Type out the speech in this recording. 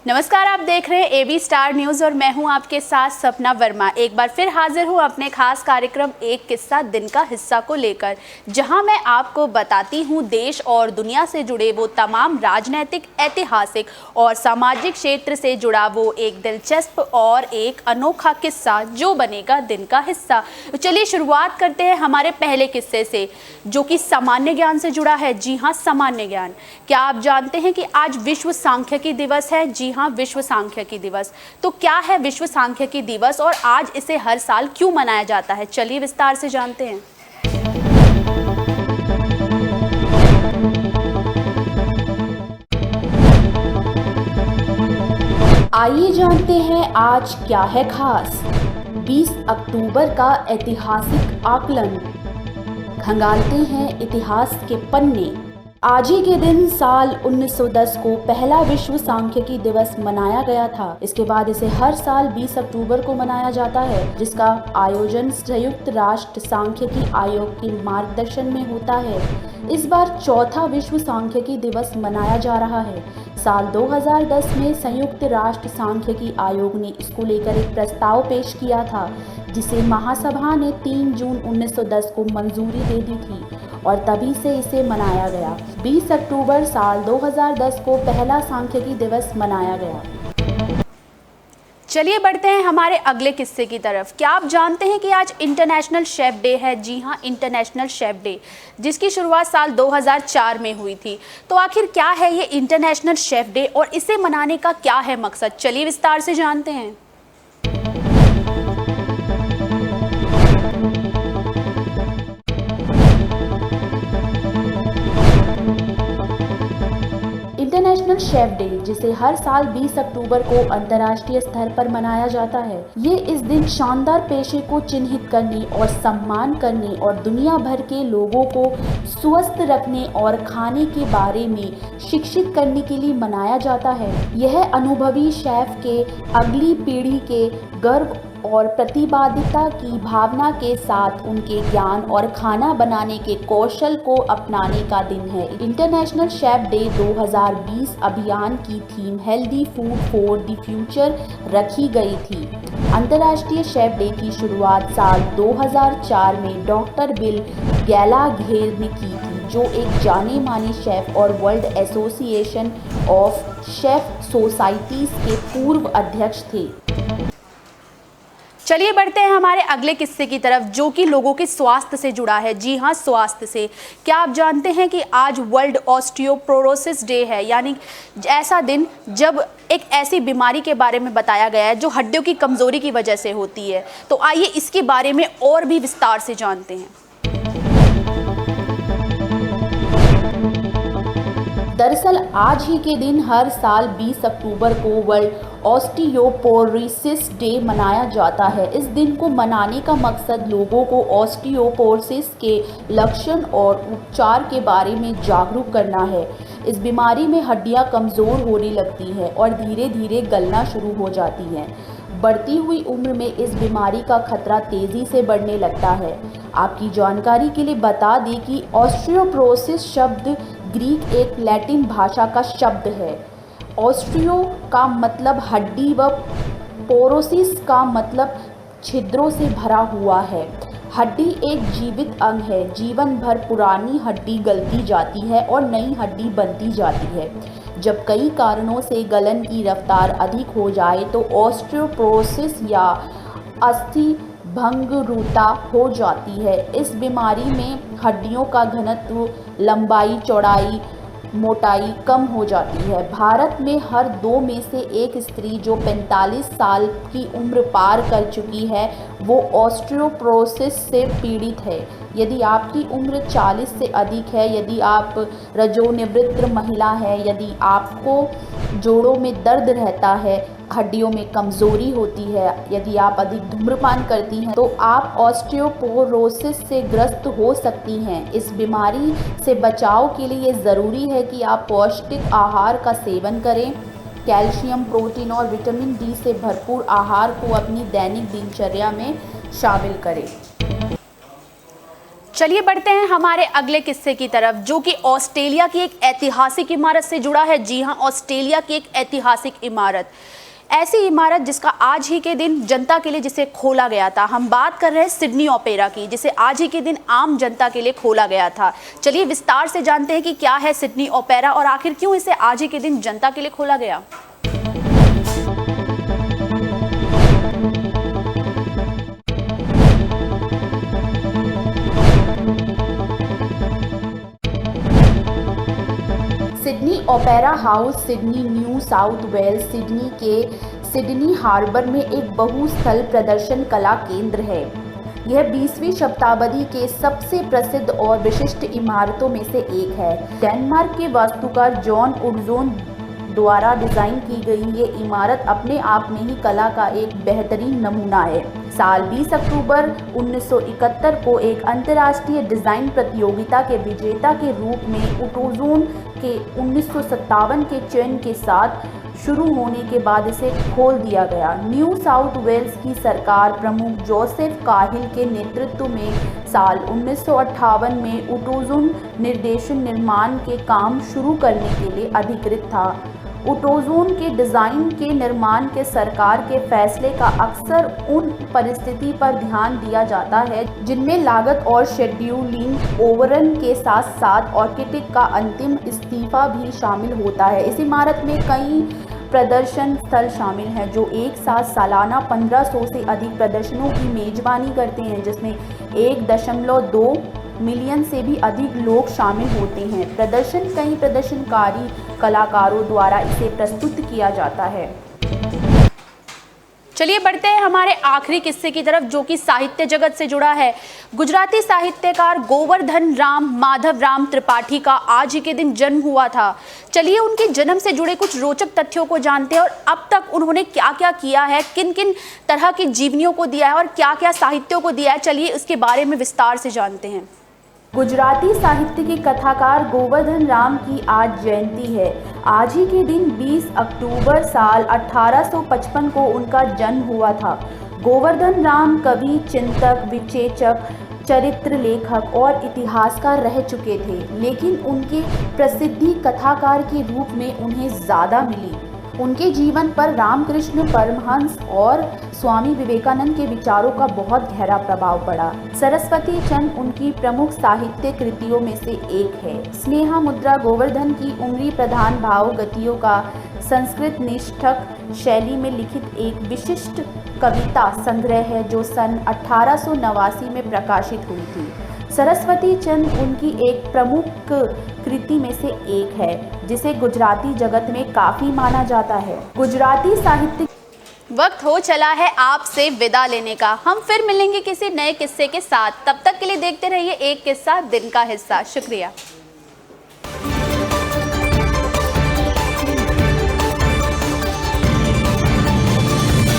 नमस्कार, आप देख रहे हैं एबी स्टार न्यूज़ और मैं हूं आपके साथ सपना वर्मा। एक बार फिर हाजिर हूं अपने खास कार्यक्रम एक किस्सा दिन का हिस्सा को लेकर, जहां मैं आपको बताती हूं देश और दुनिया से जुड़े वो तमाम राजनीतिक, ऐतिहासिक और सामाजिक क्षेत्र से जुड़ा वो एक दिलचस्प और एक अनोखा किस्सा जो बनेगा दिन का हिस्सा। तो चलिए शुरुआत करते हैं हमारे पहले किस्से से, जो कि सामान्य ज्ञान से जुड़ा है। जी हाँ, सामान्य ज्ञान। क्या आप जानते हैं कि आज विश्व सांख्यिकी दिवस है? जी हाँ, विश्व सांख्यिकी दिवस। तो क्या है विश्व सांख्यिकी दिवस और आज इसे हर साल क्यों मनाया जाता है? चलिए विस्तार से जानते हैं। आइए जानते हैं आज क्या है खास। 20 अक्टूबर का ऐतिहासिक आकलन, खंगालते हैं इतिहास के पन्ने। आज ही के दिन साल 1910 को पहला विश्व सांख्यिकी दिवस मनाया गया था। इसके बाद इसे हर साल 20 अक्टूबर को मनाया जाता है, जिसका आयोजन संयुक्त राष्ट्र सांख्यिकी आयोग के मार्गदर्शन में होता है। इस बार चौथा विश्व सांख्यिकी दिवस मनाया जा रहा है। साल 2010 में संयुक्त राष्ट्र सांख्यिकी आयोग ने इसको लेकर एक प्रस्ताव पेश किया था, जिसे महासभा ने 3 जून 1910 को मंजूरी दे दी थी और तभी से इसे मनाया गया। 20 अक्टूबर साल 2010 को पहला सांख्यिकी दिवस मनाया गया। चलिए बढ़ते हैं हमारे अगले किस्से की तरफ। क्या आप जानते हैं कि आज इंटरनेशनल शेफ डे है? जी हाँ, इंटरनेशनल शेफ डे, जिसकी शुरुआत साल 2004 में हुई थी। तो आखिर क्या है ये इंटरनेशनल शेफ डे और इसे मनाने का क्या है मकसद? चलिए विस्तार से जानते हैं। इंटरनेशनल शेफ डे, जिसे हर साल 20 अक्टूबर को अंतर्राष्ट्रीय स्तर पर मनाया जाता है, ये इस दिन शानदार पेशे को चिन्हित करने और सम्मान करने और दुनिया भर के लोगों को स्वस्थ रखने और खाने के बारे में शिक्षित करने के लिए मनाया जाता है। यह अनुभवी शेफ के अगली पीढ़ी के गर्व और प्रतिबद्धता की भावना के साथ उनके ज्ञान और खाना बनाने के कौशल को अपनाने का दिन है। इंटरनेशनल शेफ डे 2020 अभियान की theme healthy food for the future रखी गई थी। अंतर्राष्ट्रीय शेफ डे की शुरुआत साल 2004 में डॉक्टर बिल गैलाघेर ने की थी, जो एक जाने माने शेफ और world association of chef societies के पूर्व अध्यक्ष थे। चलिए बढ़ते हैं हमारे अगले किस्से की तरफ, जो कि लोगों के स्वास्थ्य से जुड़ा है। जी हाँ, स्वास्थ्य से। क्या आप जानते हैं कि आज वर्ल्ड ऑस्टियोपोरोसिस डे है, यानी ऐसा दिन जब एक ऐसी बीमारी के बारे में बताया गया है जो हड्डियों की कमजोरी की वजह से होती है। तो आइए इसके बारे में और भी विस्तार से जानते हैं। दरअसल आज ही के दिन हर साल 20 अक्टूबर को वर्ल्ड ऑस्टियोपोरोसिस डे मनाया जाता है। इस दिन को मनाने का मकसद लोगों को ऑस्टियोपोरोसिस के लक्षण और उपचार के बारे में जागरूक करना है। इस बीमारी में हड्डियां कमज़ोर होने लगती हैं और धीरे धीरे गलना शुरू हो जाती हैं। बढ़ती हुई उम्र में इस बीमारी का खतरा तेज़ी से बढ़ने लगता है। आपकी जानकारी के लिए बता दें कि ऑस्टियोपोरोसिस शब्द ग्रीक एक लैटिन भाषा का शब्द है। ऑस्टियो का मतलब हड्डी व पोरोसिस का मतलब छिद्रों से भरा हुआ है। हड्डी एक जीवित अंग है। जीवन भर पुरानी हड्डी गलती जाती है और नई हड्डी बनती जाती है। जब कई कारणों से गलन की रफ्तार अधिक हो जाए तो ऑस्टियोपोरोसिस या अस्थि भंगुरता हो जाती है। इस बीमारी में हड्डियों का घनत्व, लंबाई, चौड़ाई, मोटाई कम हो जाती है। भारत में हर 2 में से एक स्त्री जो 45 साल की उम्र पार कर चुकी है वो ऑस्टियोपोरोसिस से पीड़ित है। यदि आपकी उम्र 40 से अधिक है, यदि आप रजोनिवृत्त महिला हैं, यदि आपको जोड़ों में दर्द रहता है, हड्डियों में कमज़ोरी होती है, यदि आप अधिक धूम्रपान करती हैं, तो आप ऑस्टियोपोरोसिस से ग्रस्त हो सकती हैं। इस बीमारी से बचाव के लिए ज़रूरी है कि आप पौष्टिक आहार का सेवन करें। कैल्शियम, प्रोटीन और विटामिन डी से भरपूर आहार को अपनी दैनिक दिनचर्या में शामिल करें। चलिए बढ़ते हैं हमारे अगले किस्से की तरफ, जो कि ऑस्ट्रेलिया की एक ऐतिहासिक इमारत से जुड़ा है। जी हां, ऑस्ट्रेलिया की एक ऐतिहासिक इमारत, ऐसी इमारत जिसका आज ही के दिन जनता के लिए जिसे खोला गया था। हम बात कर रहे हैं सिडनी ओपेरा की, जिसे आज ही के दिन आम जनता के लिए खोला गया था। चलिए विस्तार से जानते हैं कि क्या है सिडनी ओपेरा और आखिर क्यों इसे आज ही के दिन जनता के लिए खोला गया। Sydney opera house Sydney, new south Wales, Sydney के सिडनी हार्बर में एक बहुस्थल प्रदर्शन कला केंद्र है। यह 20वीं शताब्दी के सबसे प्रसिद्ध और विशिष्ट इमारतों में से एक है। डेनमार्क के वास्तुकार जॉन उडजोन द्वारा डिजाइन की गई ये इमारत अपने आप में ही कला का एक बेहतरीन नमूना है। साल 20 अक्टूबर 1971 को एक अंतर्राष्ट्रीय डिजाइन प्रतियोगिता के विजेता के रूप में उडजोन के 1957 के चयन के साथ शुरू होने के बाद इसे खोल दिया गया। न्यू साउथ वेल्स की सरकार प्रमुख जोसेफ काहिल के नेतृत्व में साल 1958 में उडजोन निर्देशन निर्माण के काम शुरू करने के लिए अधिकृत था। उडजोन के डिज़ाइन के निर्माण के सरकार के फैसले का अक्सर उन परिस्थिति पर ध्यान दिया जाता है जिनमें लागत और शेड्यूलिंग ओवररन के साथ साथ आर्किटेक्ट का अंतिम इस्तीफा भी शामिल होता है। इस इमारत में कई प्रदर्शन स्थल शामिल हैं जो एक साथ सालाना 1500 से अधिक प्रदर्शनों की मेजबानी करते हैं, जिसमें 1.2 मिलियन से भी अधिक लोग शामिल होते हैं। प्रदर्शन कई प्रदर्शनकारी कलाकारों द्वारा इसे प्रस्तुत किया जाता है। चलिए बढ़ते हैं हमारे आखिरी किस्से की तरफ, जो कि साहित्य जगत से जुड़ा है। गुजराती साहित्यकार गोवर्धन राम माधव राम त्रिपाठी का आज ही के दिन जन्म हुआ था। चलिए उनके जन्म से जुड़े कुछ रोचक तथ्यों को जानते हैं और अब तक उन्होंने क्या क्या किया है, किन किन तरह की जीवनियों को दिया है और क्या क्या साहित्यों को दिया है। चलिए इसके बारे में विस्तार से जानते हैं। गुजराती साहित्य के कथाकार गोवर्धन राम की आज जयंती है। आज ही के दिन 20 अक्टूबर साल 1855 को उनका जन्म हुआ था। गोवर्धन राम कवि, चिंतक, विवेचक, चरित्र लेखक और इतिहासकार रह चुके थे, लेकिन उनकी प्रसिद्धि कथाकार के रूप में उन्हें ज़्यादा मिली। उनके जीवन पर रामकृष्ण परमहंस और स्वामी विवेकानंद के विचारों का बहुत गहरा प्रभाव पड़ा। सरस्वती चंद्र उनकी प्रमुख साहित्य कृतियों में से एक है। स्नेहा मुद्रा गोवर्धन की उम्री प्रधान भाव गतियों का संस्कृत निष्ठक शैली में लिखित एक विशिष्ट कविता संग्रह है जो सन 1889 में प्रकाशित हुई थी। सरस्वती चंद्र उनकी एक प्रमुख कृति में से एक है जिसे गुजराती जगत में काफ़ी माना जाता है। गुजराती साहित्य वक्त हो चला है आपसे विदा लेने का। हम फिर मिलेंगे किसी नए किस्से के साथ। तब तक के लिए देखते रहिए एक किस्सा दिन का हिस्सा। शुक्रिया।